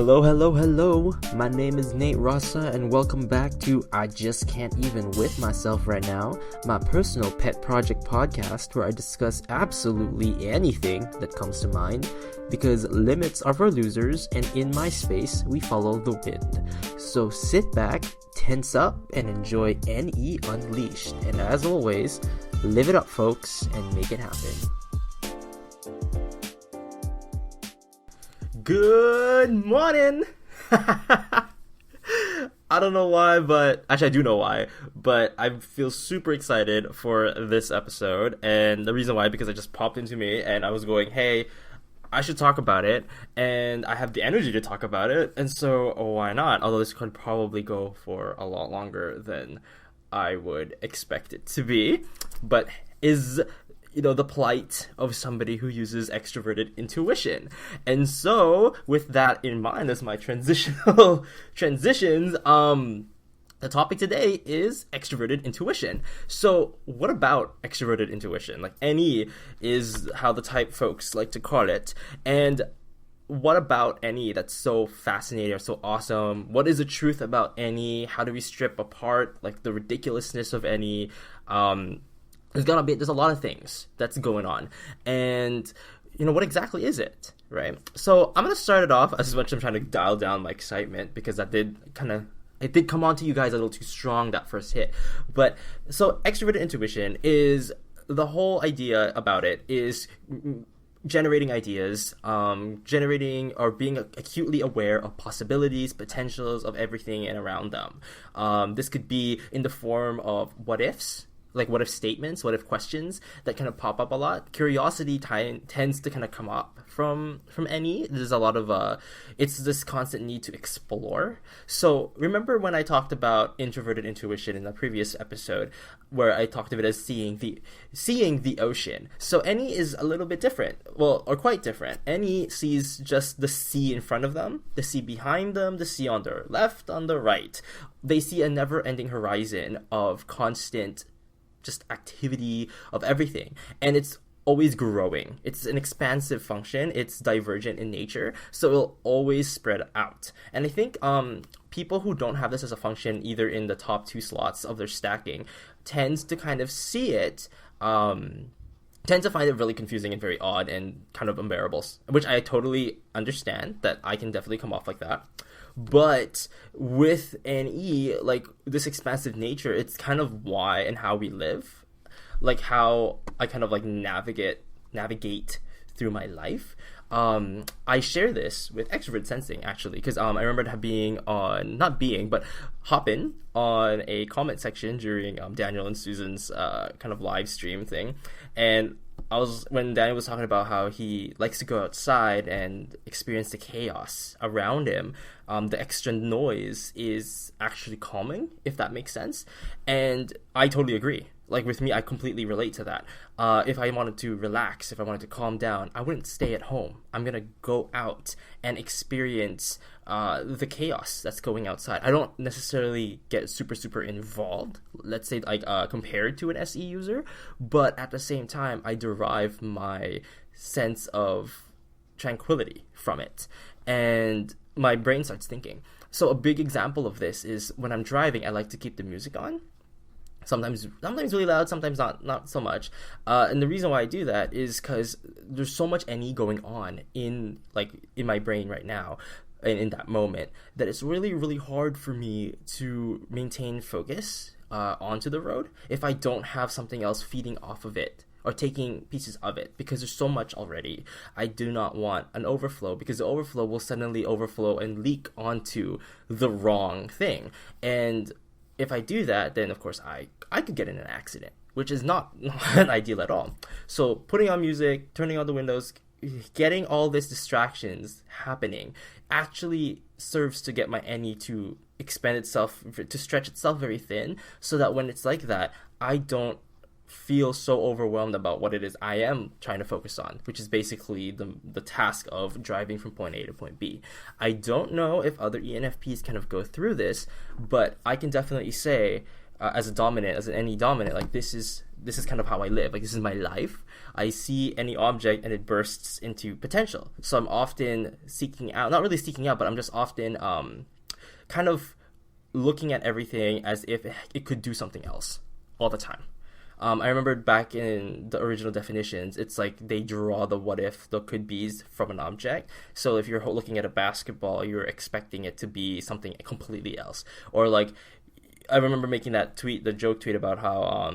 Hello, hello, hello. My name is Nate Rasa, and welcome back to I Just Can't Even With Myself Right Now, my personal pet project podcast where I discuss absolutely anything that comes to mind, because limits are for losers, and in my space, we follow the wind. So sit back, tense up, and enjoy NE Unleashed. And as always, live it up, folks, and make it happen. Good morning! I don't know why, but actually I do know why, but I feel super excited for this episode, and the reason why, because it just popped into me, and I was going, hey, I should talk about it, and I have the energy to talk about it, and so why not? Although this could probably go for a lot longer than I would expect it to be, but is the plight of somebody who uses extroverted intuition. And so, with that in mind as my transitions, the topic today is extroverted intuition. So, what about extroverted intuition? Like, NE is how the type folks like to call it. And what about NE that's so fascinating or so awesome? What is the truth about NE? How do we strip apart, like, the ridiculousness of NE? There's a lot of things that's going on, and what exactly is it, right? So I'm gonna start it off as much as I'm trying to dial down my excitement, because it did come on to you guys a little too strong that first hit. But so extroverted intuition is, the whole idea about it is generating ideas, generating or being acutely aware of possibilities, potentials of everything and around them. This could be in the form of what ifs, like what if statements, what if questions that kind of pop up a lot. Curiosity tends to kind of come up from NE. There's a lot of it's this constant need to explore. So remember when I talked about introverted intuition in the previous episode, where I talked of it as seeing the ocean. So NE is a little bit different, or quite different. NE sees just the sea in front of them, the sea behind them, the sea on their left, on the right. They see a never-ending horizon of constant just activity of everything, and it's always growing. It's an expansive function. It's divergent in nature, so it'll always spread out. And I think people who don't have this as a function, either in the top two slots of their stacking, tends to kind of see it, tend to find it really confusing and very odd and kind of unbearable, which I totally understand that I can definitely come off like that. But with NE, like this expansive nature, it's kind of why and how we live, like how I kind of like navigate through my life. I share this with extrovert sensing, actually, because I remember hopping on a comment section during Daniel and Susan's kind of live stream thing, and when Daniel was talking about how he likes to go outside and experience the chaos around him, the extra noise is actually calming, if that makes sense. And I totally agree. Like with me, I completely relate to that. If I wanted to relax, if I wanted to calm down, I wouldn't stay at home. I'm going to go out and experience the chaos that's going outside. I don't necessarily get super, super involved, let's say, like compared to an SE user, but at the same time, I derive my sense of tranquility from it, and my brain starts thinking. So a big example of this is when I'm driving, I like to keep the music on. Sometimes really loud, sometimes not so much. And the reason why I do that is because there's so much NE going on in my brain right now, and in that moment, that it's really, really hard for me to maintain focus onto the road if I don't have something else feeding off of it or taking pieces of it, because there's so much already. I do not want an overflow, because the overflow will suddenly overflow and leak onto the wrong thing. And if I do that, then of course I could get in an accident, which is not ideal at all. So putting on music, turning on the windows, getting all these distractions happening actually serves to get my NE to expand itself, to stretch itself very thin, so that when it's like that, I don't feel so overwhelmed about what it is I am trying to focus on, which is basically the task of driving from point A to point B. I don't know if other ENFPs kind of go through this, but I can definitely say as a dominant, as an any dominant, like this is kind of how I live. Like this is my life. I see any object and it bursts into potential. So I'm often seeking out, not really seeking out, but I'm just often kind of looking at everything as if it could do something else all the time. I remember back in the original definitions, it's like they draw the what if, the could be's from an object. So if you're looking at a basketball, you're expecting it to be something completely else. Or like, I remember making that tweet, the joke tweet about how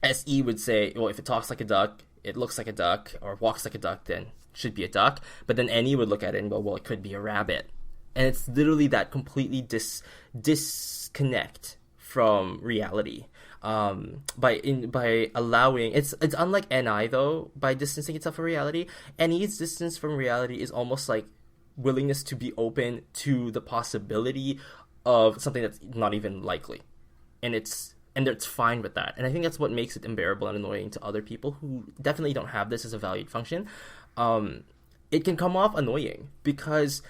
SE would say, well, if it talks like a duck, it looks like a duck, or walks like a duck, then it should be a duck. But then NE would look at it and go, well, it could be a rabbit. And it's literally that completely disconnect from reality. By allowing, it's unlike NI though, by distancing itself from reality. NE's distance from reality is almost like willingness to be open to the possibility of something that's not even likely, and it's fine with that. And I think that's what makes it unbearable and annoying to other people who definitely don't have this as a valued function. It can come off annoying because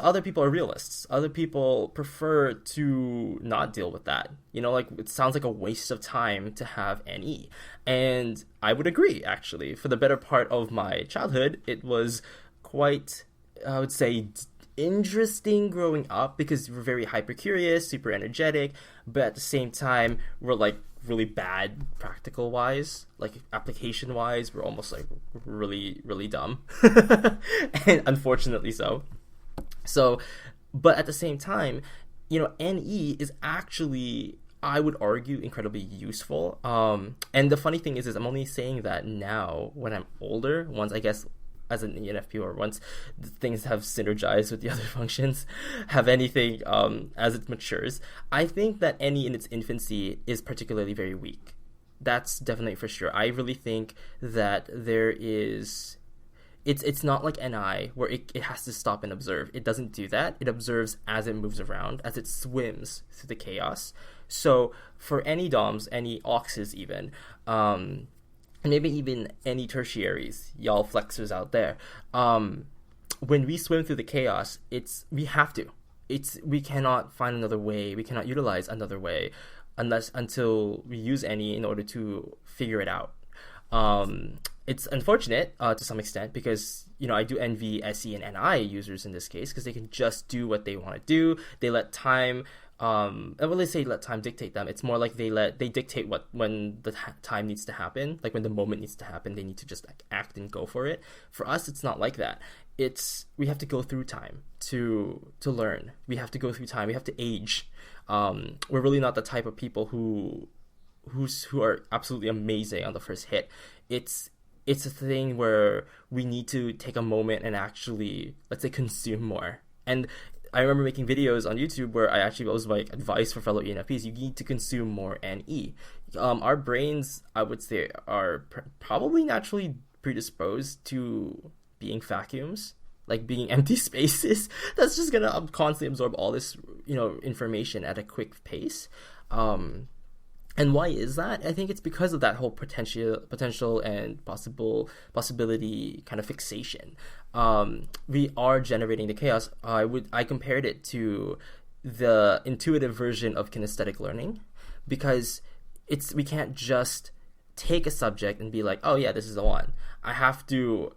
other people are realists. Other people prefer to not deal with that. Like it sounds like a waste of time to have NE. And I would agree, actually. For the better part of my childhood, it was quite, I would say, interesting growing up because we're very hyper curious, super energetic, but at the same time, we're like really bad practical wise, like application wise, we're almost like really, really dumb. And unfortunately so. So, but at the same time, NE is actually, I would argue, incredibly useful. And the funny thing is I'm only saying that now when I'm older, once I guess as an ENFP, or once things have synergized with the other functions, have anything as it matures. I think that NE in its infancy is particularly very weak. That's definitely for sure. I really think that there is... It's not like NI where it has to stop and observe. It doesn't do that. It observes as it moves around, as it swims through the chaos. So for any DOMs, any auxes even, and maybe even any tertiaries, y'all flexors out there, when we swim through the chaos, we have to. We cannot find another way. We cannot utilize another way until we use any in order to figure it out. It's unfortunate to some extent because, I do envy SE and NI users in this case because they can just do what they want to do. They let time, and when they say let time dictate them, it's more like they dictate when the time needs to happen, like when the moment needs to happen, they need to just like act and go for it. For us, it's not like that. We have to go through time to learn. We have to go through time. We have to age. We're really not the type of people who are absolutely amazing on the first hit. It's a thing where we need to take a moment and actually, let's say, consume more. And I remember making videos on YouTube where was like advice for fellow ENFPs: you need to consume more NE. Our brains, I would say, are probably naturally predisposed to being vacuums, like being empty spaces. That's just gonna constantly absorb all this, information at a quick pace. And why is that? I think it's because of that whole potential and possibility kind of fixation. We are generating the chaos. I compared it to the intuitive version of kinesthetic learning, because we can't just take a subject and be like, oh yeah, this is the one. I have to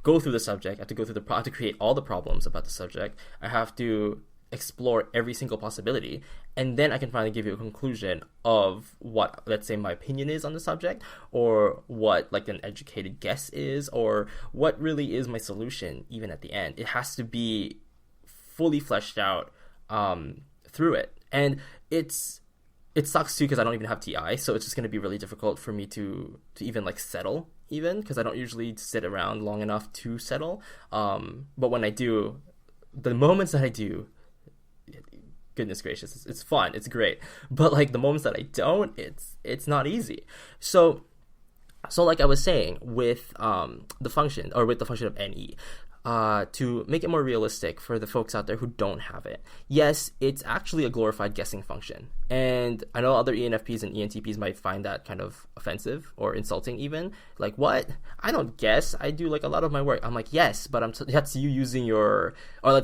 go through the subject. I have to go through I have to create all the problems about the subject. I have to explore every single possibility, and then I can finally give you a conclusion of what, let's say, my opinion is on the subject, or what like an educated guess is, or what really is my solution even at the end. It has to be fully fleshed out through it. And it sucks too because I don't even have TI, so it's just going to be really difficult for me to even like settle, even because I don't usually sit around long enough to settle. But when I do, the moments that I do, goodness gracious, it's fun, it's great. But like the moments that I don't, it's not easy. So like I was saying with the function of NE, to make it more realistic for the folks out there who don't have it, yes, it's actually a glorified guessing function. And I know other ENFPs and ENTPs might find that kind of offensive or insulting even. Like, what? I don't guess. I do like a lot of my work. I'm like, yes, but that's you using your, or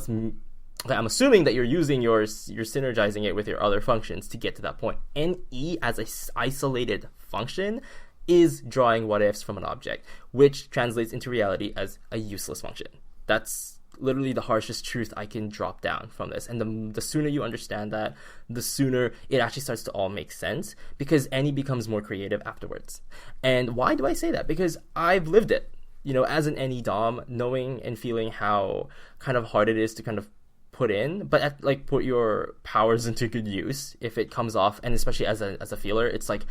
Okay, I'm assuming that you're synergizing it with your other functions to get to that point. NE as a isolated function is drawing what ifs from an object, which translates into reality as a useless function. That's literally the harshest truth I can drop down from this. And the sooner you understand that, the sooner it actually starts to all make sense, because NE becomes more creative afterwards. And why do I say that? Because I've lived it. As an NE DOM, knowing and feeling how kind of hard it is to kind of put in, but put your powers into good use if it comes off, and especially as a feeler, it's like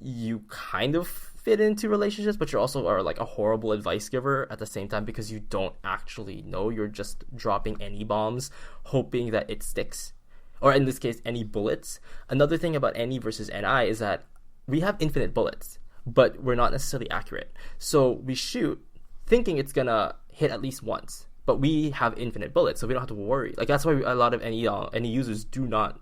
you kind of fit into relationships, but you also are like a horrible advice giver at the same time, because you don't actually know. You're just dropping NE bombs, hoping that it sticks, or in this case, NE bullets. Another thing about NE versus NI is that we have infinite bullets, but we're not necessarily accurate. So we shoot thinking it's gonna hit at least once, but we have infinite bullets, so we don't have to worry. Like, that's why a lot of NE users do not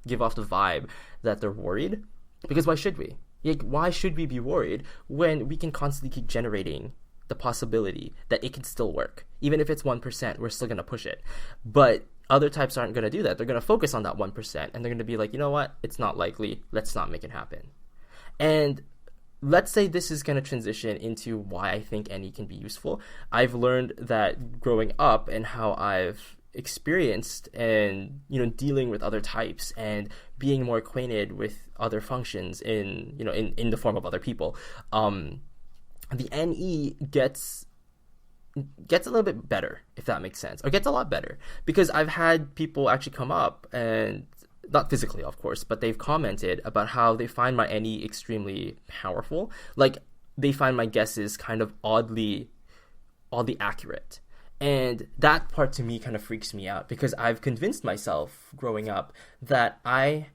give off the vibe that they're worried, because why should we? Like, why should we be worried when we can constantly keep generating the possibility that it can still work? Even if it's 1%, we're still going to push it. But other types aren't going to do that. They're going to focus on that 1%, and they're going to be like, you know what? It's not likely. Let's not make it happen. And let's say this is going to transition into why I think NE can be useful. I've learned that growing up and how I've experienced and dealing with other types and being more acquainted with other functions in the form of other people, the NE gets a little bit better, if that makes sense, or gets a lot better, because I've had people actually come up, and not physically of course, but they've commented about how they find my NE extremely powerful. Like, they find my guesses kind of oddly accurate. And that part to me kind of freaks me out, because I've convinced myself growing up that I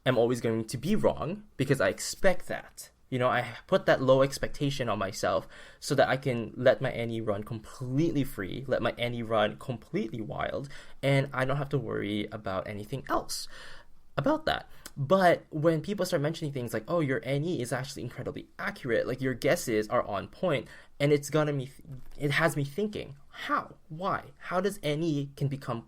am always going to be wrong, because I expect that. I put that low expectation on myself so that I can let my NE run completely free, let my NE run completely wild, and I don't have to worry about anything else about that. But when people start mentioning things like, oh, your NE is actually incredibly accurate, like your guesses are on point, and it has me thinking, how? Why? How does NE can become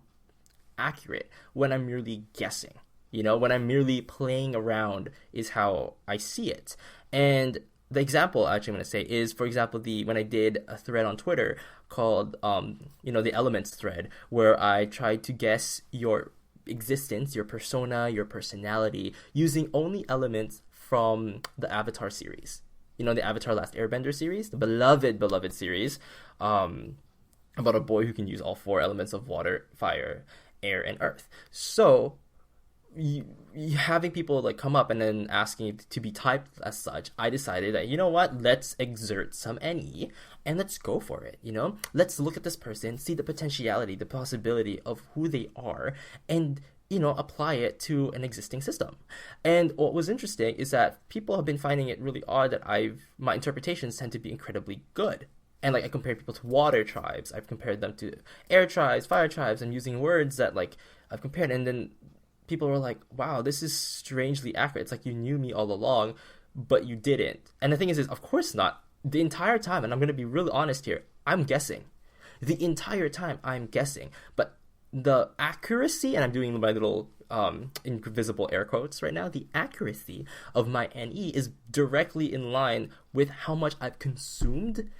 accurate when I'm merely guessing? When I'm merely playing around is how I see it. And the example actually I'm going to say is, for example, when I did a thread on Twitter called, the elements thread, where I tried to guess your existence, your persona, your personality, using only elements from the Avatar series. The Avatar Last Airbender series, the beloved series, about a boy who can use all 4 elements of water, fire, air, and earth. So you having people like come up and then asking to be typed as such, I decided that, let's exert some NE and let's go for it. Let's look at this person, see the potentiality, the possibility of who they are, and apply it to an existing system. And what was interesting is that people have been finding it really odd that my interpretations tend to be incredibly good. And like, I compared people to water tribes, I've compared them to air tribes, fire tribes. I'm using words that like I've compared, and then people were like, wow, this is strangely accurate. It's like you knew me all along, but you didn't. And the thing is of course not. The entire time, and I'm going to be really honest here, I'm guessing. The entire time I'm guessing. But the accuracy, and I'm doing my little invisible air quotes right now, the accuracy of my NE is directly in line with how much I've consumed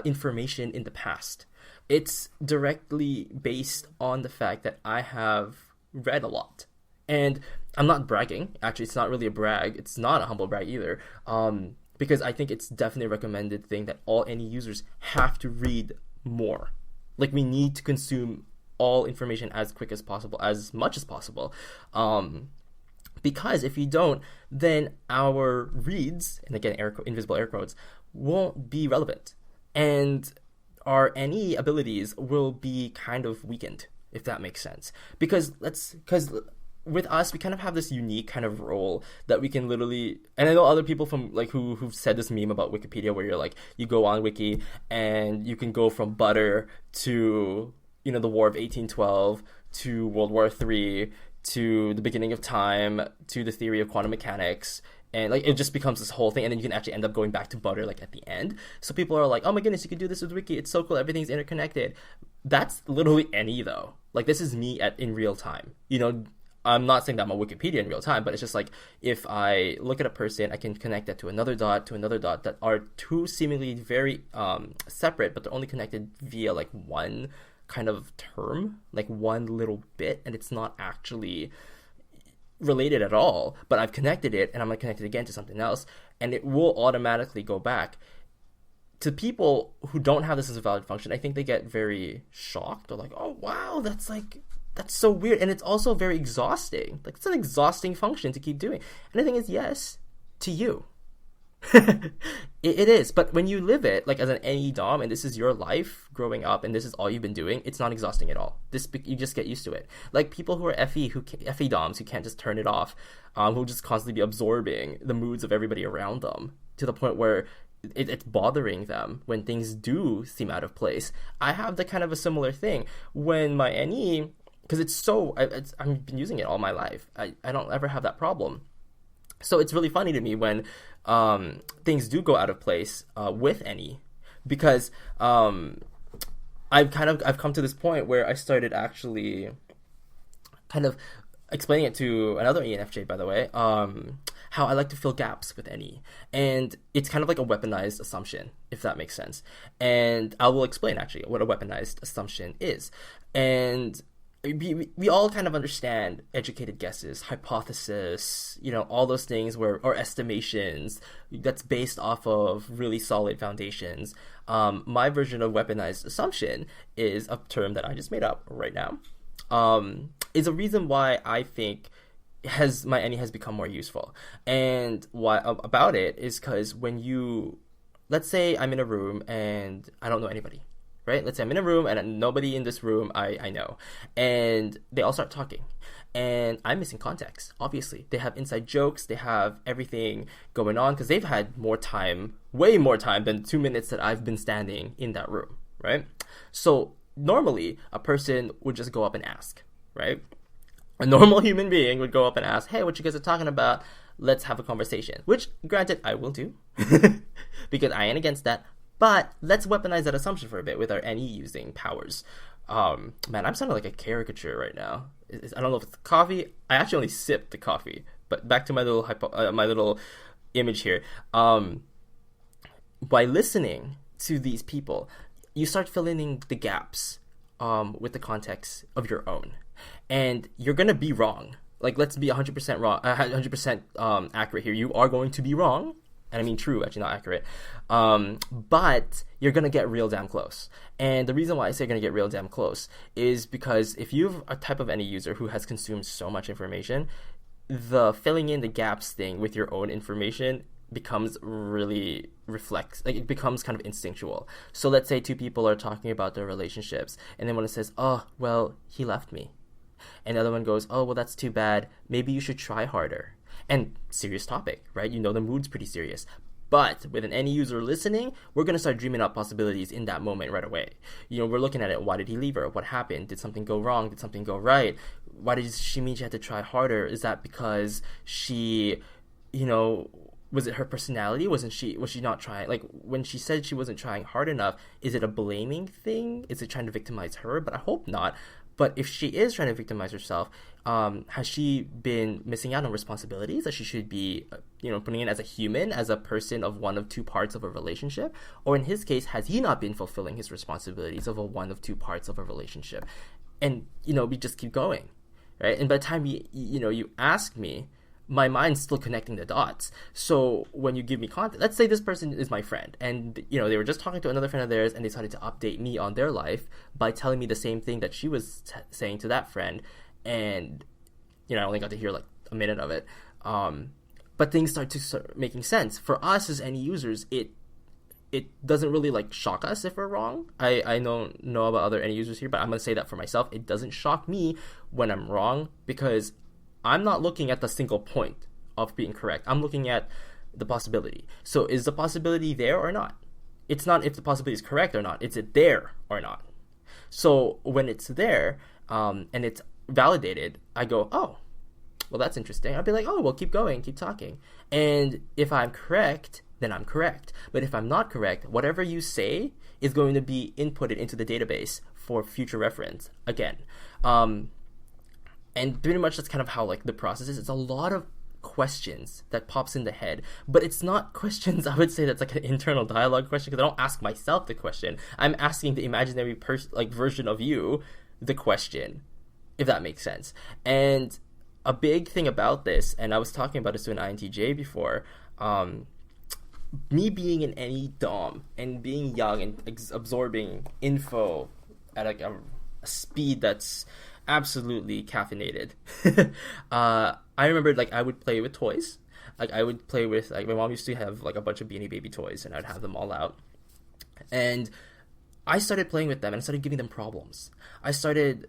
information in the past. It's directly based on the fact that I have read a lot. And I'm not bragging. Actually, it's not really a brag. It's not a humble brag either. Because I think it's definitely a recommended thing that all NE users have to read more. Like, we need to consume all information as quick as possible, as much as possible. Because if you don't, then our reads, and again, invisible air quotes, won't be relevant. And our NE abilities will be kind of weakened, if that makes sense. Because with us, we kind of have this unique kind of role that we can literally, and I know other people from like who've said this meme about Wikipedia where you're like, you go on Wiki and you can go from butter to, the War of 1812 to World War III to the beginning of time to the theory of quantum mechanics. And like, it just becomes this whole thing, and then you can actually end up going back to butter like at the end. So people are like, oh my goodness, you can do this with Wiki, it's so cool, everything's interconnected. That's literally NE though. Like, this is me in real time. I'm not saying that I'm a Wikipedia in real time, but it's just like, if I look at a person, I can connect that to another dot that are two seemingly very separate, but they're only connected via like one kind of term, like one little bit, and it's not actually related at all, but I've connected it, and I'm going to connect it again to something else, and it will automatically go back. To people who don't have this as a valid function, I think they get very shocked. They're like, oh, wow, that's so weird. And it's also very exhausting. Like, it's an exhausting function to keep doing. And the thing is, yes, to you. it is. But when you live it, like, as an NE Dom, and this is your life growing up, and this is all you've been doing, it's not exhausting at all. You just get used to it. Like, people who are FE Doms, who can't just turn it off, who just constantly be absorbing the moods of everybody around them, to the point where it's bothering them when things do seem out of place. I have the kind of a similar thing when my NE, because I've been using it all my life. I don't ever have that problem. So it's really funny to me when things do go out of place with NE, because I've come to this point where I started actually kind of explaining it to another ENFJ, by the way, how I like to fill gaps with NE. And it's kind of like a weaponized assumption, if that makes sense. And I will explain, actually, what a weaponized assumption is. And we all kind of understand educated guesses, hypothesis, all those things or estimations that's based off of really solid foundations. My version of weaponized assumption is a term that I just made up right now. Is a reason why I think my NE has become more useful. And why about it is because let's say I'm in a room and I don't know anybody, right? Let's say I'm in a room and nobody in this room I know, and they all start talking, and I'm missing context. Obviously, they have inside jokes, they have everything going on because they've had way more time than 2 minutes that I've been standing in that room, right? So normally a person would just go up and ask, right? A normal human being would go up and ask, hey, what you guys are talking about? Let's have a conversation. Which, granted, I will do, because I ain't against that. But let's weaponize that assumption for a bit with our NE using powers. Man, I'm sounding like a caricature right now. I don't know if it's the coffee. I actually only sipped the coffee. But back to my little image here. By listening to these people, you start filling in the gaps with the context of your own. And you're going to be wrong. Like, let's be 100% wrong, 100% accurate here. You are going to be wrong. And I mean true, actually, not accurate. But you're going to get real damn close. And the reason why I say you're going to get real damn close is because if you're a type of NE user who has consumed so much information, the filling in the gaps thing with your own information becomes really it becomes kind of instinctual. So let's say two people are talking about their relationships, and then one says, oh, well, he left me. And the other one goes, oh, well, that's too bad. Maybe you should try harder. And serious topic, right? The mood's pretty serious. But with an NE user listening, we're going to start dreaming up possibilities in that moment right away. We're looking at it. Why did he leave her? What happened? Did something go wrong? Did something go right? Why did she mean she had to try harder? Is that because she, was it her personality? Was she not trying? Like, when she said she wasn't trying hard enough, is it a blaming thing? Is it trying to victimize her? But I hope not. But if she is trying to victimize herself, has she been missing out on responsibilities that she should be, putting in as a human, as a person of one of two parts of a relationship? Or in his case, has he not been fulfilling his responsibilities of one of two parts of a relationship? And, we just keep going, right? And by the time you ask me, my mind's still connecting the dots. So when you give me content, let's say this person is my friend, and they were just talking to another friend of theirs, and they decided to update me on their life by telling me the same thing that she was saying to that friend, and I only got to hear like a minute of it. But things start making sense for us as NE users. It doesn't really like shock us if we're wrong. I don't know about other NE users here, but I'm gonna say that for myself. It doesn't shock me when I'm wrong, because I'm not looking at the single point of being correct. I'm looking at the possibility. So is the possibility there or not? It's not if the possibility is correct or not. It's it there or not. So when it's there and it's validated, I go, oh, well, that's interesting. I'll be like, oh, well, keep going, keep talking. And if I'm correct, then I'm correct. But if I'm not correct, whatever you say is going to be inputted into the database for future reference again. And pretty much that's kind of how like the process is. It's a lot of questions that pops in the head, but it's not questions I would say that's like an internal dialogue question, because I don't ask myself the question. I'm asking the imaginary version of you the question, if that makes sense. And a big thing about this, and I was talking about this to an INTJ before, me being in any DOM and being young and absorbing info at like a speed that's absolutely caffeinated. I remember like I would play with toys. Like I would play with, like, my mom used to have like a bunch of Beanie Baby toys, and I'd have them all out. And I started playing with them and started giving them problems. I started,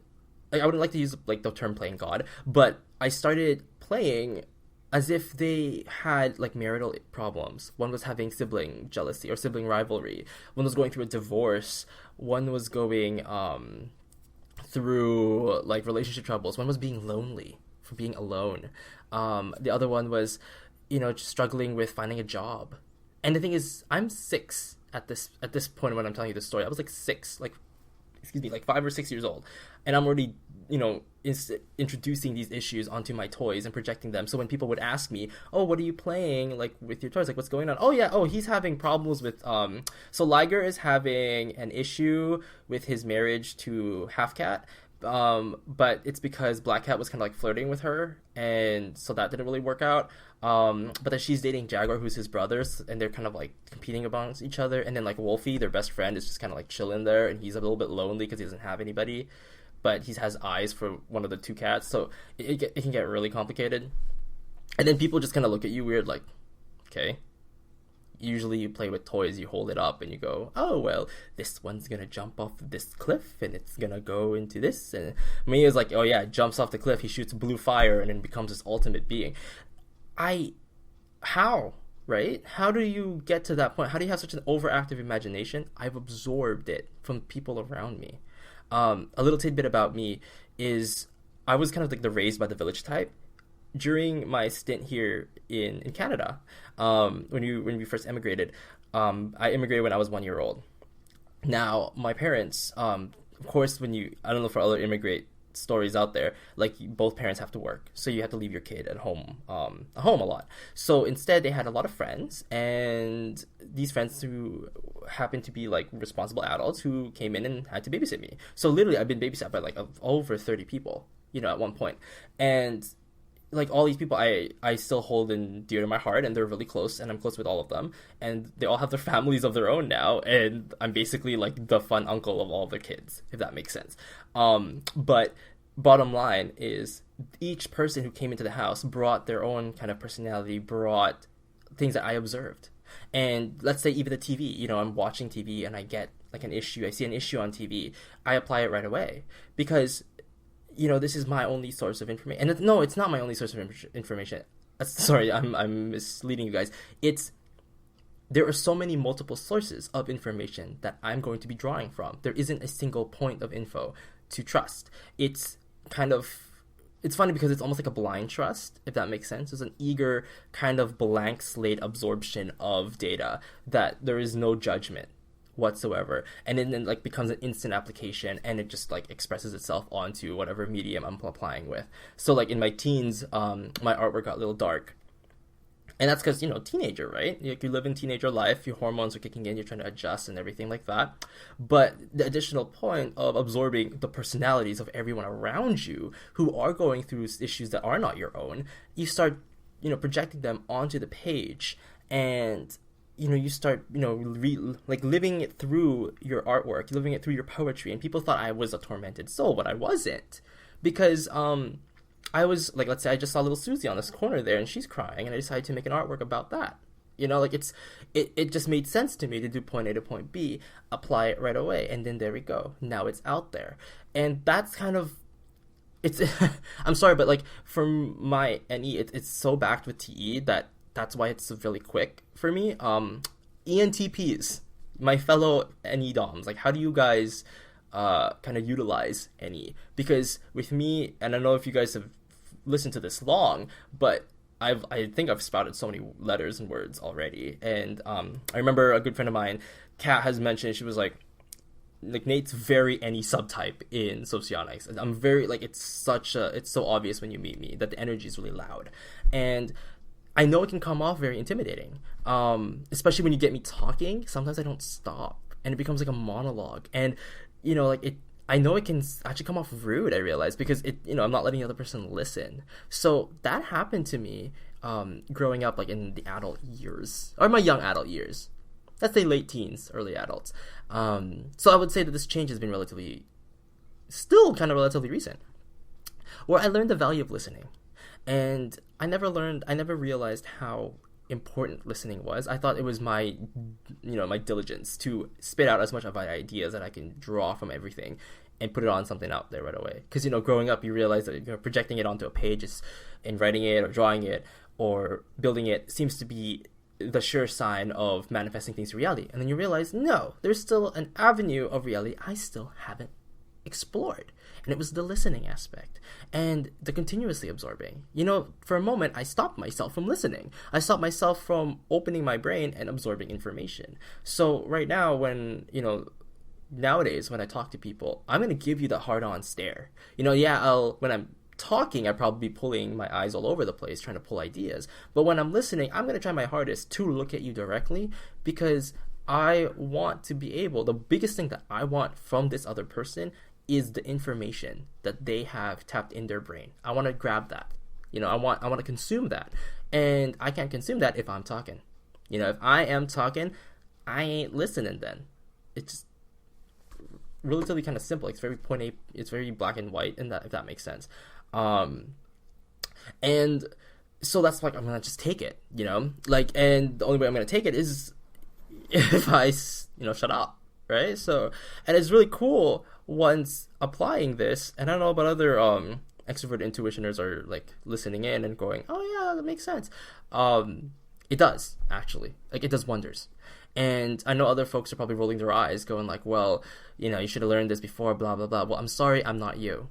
like, I wouldn't like to use like the term playing God, but I started playing as if they had like marital problems. One was having sibling jealousy or sibling rivalry. One was going through a divorce. One was going through like relationship troubles. One was being lonely, for being alone. The other one was, just struggling with finding a job. And the thing is, I'm 6 at this point when I'm telling you this story. I was like 6, like 5 or 6 years old, and I'm already introducing these issues onto my toys and projecting them. So when people would ask me, oh, what are you playing like with your toys, like what's going on? Oh yeah, he's having problems with so Liger is having an issue with his marriage to Half Cat, but it's because Black Cat was kind of like flirting with her, and so that didn't really work out. But then she's dating Jaguar, who's his brothers, and they're kind of like competing against each other. And then like Wolfie, their best friend, is just kind of like chilling there, and he's a little bit lonely because he doesn't have anybody, but he has eyes for one of the two cats. So it can get really complicated. And then people just kind of look at you weird, like, okay. Usually you play with toys, you hold it up and you go, oh, well, this one's going to jump off this cliff and it's going to go into this. And me is like, oh yeah, jumps off the cliff, he shoots blue fire and then becomes this ultimate being. How, right? How do you get to that point? How do you have such an overactive imagination? I've absorbed it from people around me. A little tidbit about me is I was kind of like the raised by the village type. During my stint here in Canada, when we first immigrated, I immigrated when I was 1 year old. Now, my parents, of course, I don't know for other immigrant stories out there, like both parents have to work, so you have to leave your kid at home a lot. So instead, they had a lot of friends, and these friends who happened to be like responsible adults who came in and had to babysit me. So literally, I've been babysat by like over 30 people, at one point. And like all these people I still hold in dear to my heart, and they're really close, and I'm close with all of them, and they all have their families of their own now, and I'm basically like the fun uncle of all of their kids, if that makes sense. But bottom line is, each person who came into the house brought their own kind of personality, brought things that I observed. And let's say even the TV, I'm watching TV and I get like an issue, I see an issue on TV, I apply it right away, because this is my only source of information. And no, it's not my only source of information. Sorry, I'm misleading you guys. There are so many multiple sources of information that I'm going to be drawing from. There isn't a single point of info to trust. It's funny because it's almost like a blind trust, if that makes sense. It's an eager kind of blank slate absorption of data that there is no judgment whatsoever, and then like becomes an instant application, and it just like expresses itself onto whatever medium I'm applying with. So like in my teens, my artwork got a little dark, and that's because teenager, right? Like you live in teenager life, your hormones are kicking in, you're trying to adjust and everything like that. But the additional point of absorbing the personalities of everyone around you who are going through issues that are not your own, you start projecting them onto the page, and you start, living it through your artwork, living it through your poetry. And people thought I was a tormented soul, but I wasn't. Because, I was, like, let's say I just saw little Susie on this corner there, and she's crying, and I decided to make an artwork about that. It just made sense to me to do point A to point B, apply it right away, and then there we go. Now it's out there. And that's kind of, I'm sorry, but, like, from my NE, it's so backed with TE that's why it's really quick for me. ENTPs, my fellow NE DOMs, like how do you guys kind of utilize NE? Because with me, and I don't know if you guys have listened to this long, but I think I've spouted so many letters and words already. And I remember a good friend of mine, Kat, has mentioned, she was like, like Nate's very any subtype in socionics. I'm very like it's so obvious when you meet me that the energy is really loud, and I know it can come off very intimidating. Especially when you get me talking. Sometimes I don't stop, and it becomes like a monologue, and like it. I know it can actually come off rude. I realize because I'm not letting the other person listen. So that happened to me growing up, like in the adult years or my young adult years. Let's say late teens, early adults. So I would say that this change has been still kind of relatively recent, where I learned the value of listening. And I never realized how important listening was. I thought it was my diligence to spit out as much of my ideas that I can draw from everything and put it on something out there right away. Because, growing up, you realize that projecting it onto a page and writing it or drawing it or building it seems to be the sure sign of manifesting things to reality. And then you realize, no, there's still an avenue of reality I still haven't explored. And it was the listening aspect and the continuously absorbing. For a moment, I stopped myself from listening. I stopped myself from opening my brain and absorbing information. So right now, nowadays when I talk to people, I'm going to give you the hard-on stare. When I'm talking, I'd probably be pulling my eyes all over the place, trying to pull ideas. But when I'm listening, I'm going to try my hardest to look at you directly, because I want to be able, the biggest thing that I want from this other person is the information that they have tapped in their brain. I want to grab that. I want to consume that. And I can't consume that if I'm talking. If I am talking, I ain't listening then. It's relatively kind of simple. It's very it's very black and white, and that, if that makes sense. And so that's like, I'm gonna just take it, and the only way I'm gonna take it is if I shut up, right? So, and it's really cool once applying this, and I don't know about other extrovert intuitioners are like listening in and going, oh yeah, that makes sense. It does actually, like, it does wonders. And I know other folks are probably rolling their eyes going like, well, you should have learned this before, blah blah blah. Well, I'm sorry, I'm not you.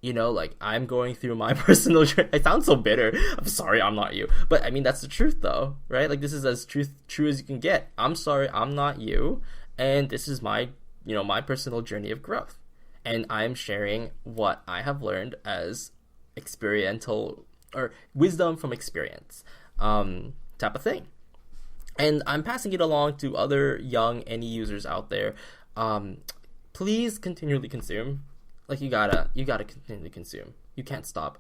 I'm going through my personal journey. I sound so bitter. I'm sorry, I'm not you. But I mean, that's the truth though, right? Like, this is as true as you can get. I'm sorry, I'm not you. And this is my, my personal journey of growth. And I'm sharing what I have learned as experiential, or wisdom from experience, type of thing. And I'm passing it along to other young any users out there. Please continually consume. Like, you gotta continually consume. You can't stop.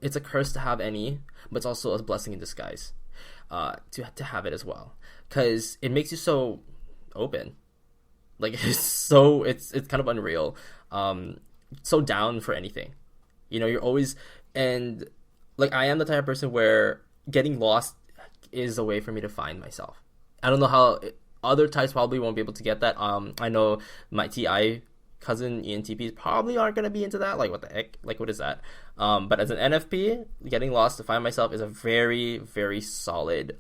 It's a curse to have any, but it's also a blessing in disguise to have it as well, because it makes you so open. Like, it's kind of unreal. So down for anything. You're always, and like, I am the type of person where getting lost is a way for me to find myself. I don't know how other types probably won't be able to get that. I know my TI cousin ENTPs probably aren't going to be into that. Like, what the heck? Like, what is that? But as an NFP, getting lost to find myself is a very, very solid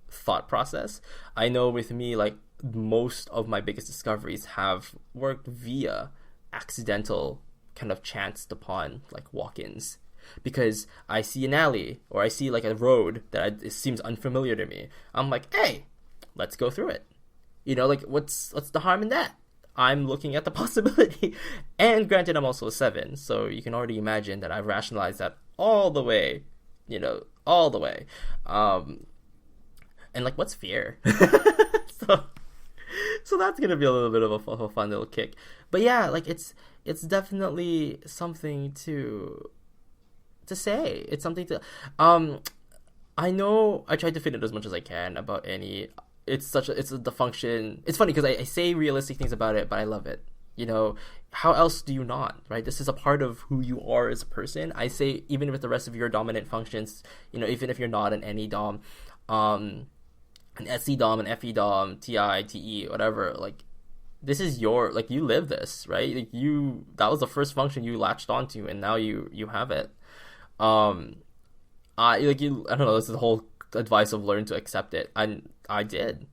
thought process. I know with me, like, most of my biggest discoveries have worked via accidental, kind of chanced upon, like, walk-ins. Because I see an alley, or I see like a road that it seems unfamiliar to me. I'm like, hey, let's go through it. Like, what's the harm in that? I'm looking at the possibility. And granted, I'm also a 7, so you can already imagine that I've rationalized that all the way, all the way. And like, what's fear? So that's gonna be a little bit of a fun little kick. But yeah, like, it's definitely something to say. It's something to I know I tried to fit it as much as I can about any. It's the function. It's funny because I say realistic things about it, but I love it. How else do you not, right? This is a part of who you are as a person. I say, even with the rest of your dominant functions, even if you're not an NE dom, an SE dom, an FE dom, TI, TE, whatever, like, this is your, like, you live this, right? Like, that was the first function you latched onto, and now you have it. I don't know, this is the whole advice of learn to accept it. I did.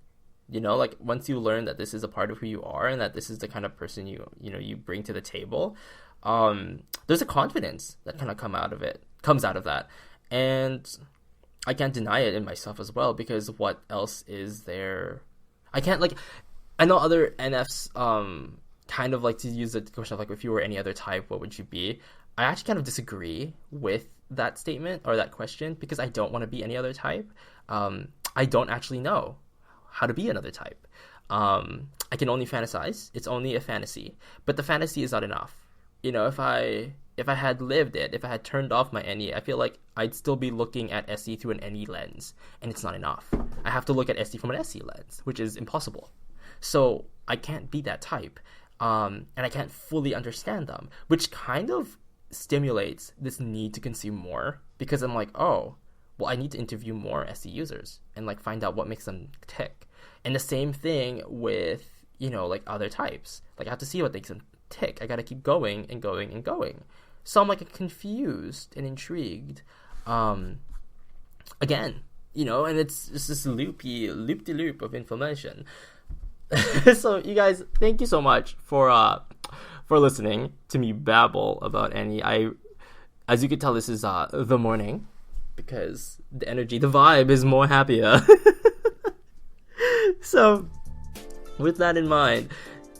Like, once you learn that this is a part of who you are, and that this is the kind of person you bring to the table, there's a confidence that kind of comes out of that. And I can't deny it in myself as well, because what else is there? I can't, like, I know other NFs kind of like to use the question of like, if you were any other type, what would you be? I actually kind of disagree with that statement or that question, because I don't want to be any other type. I don't actually know how to be another type. I can only fantasize. It's only a fantasy, but the fantasy is not enough. If I had lived it, if I had turned off my NE, I feel like I'd still be looking at SE through an NE lens, and it's not enough. I have to look at SE from an SE lens, which is impossible. So I can't be that type, and I can't fully understand them, which kind of stimulates this need to consume more, because I'm like, oh, well, I need to interview more SE users and like find out what makes them tick. And the same thing with, like other types. Like I have to see what makes them tick. I got to keep going and going and going. So I'm like confused and intrigued. Again, and it's just this loop-de-loop of information. So you guys, thank you so much for listening to me babble about NE. As you can tell, this is the morning, because the energy, the vibe is more happier. So with that in mind,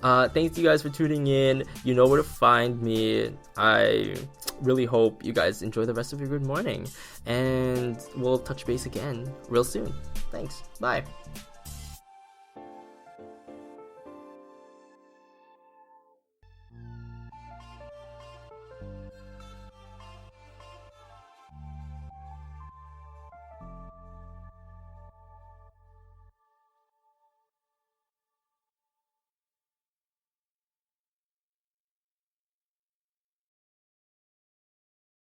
thanks you guys for tuning in. You know where to find me. I really hope you guys enjoy the rest of your good morning, and we'll touch base again real soon. Thanks. Bye.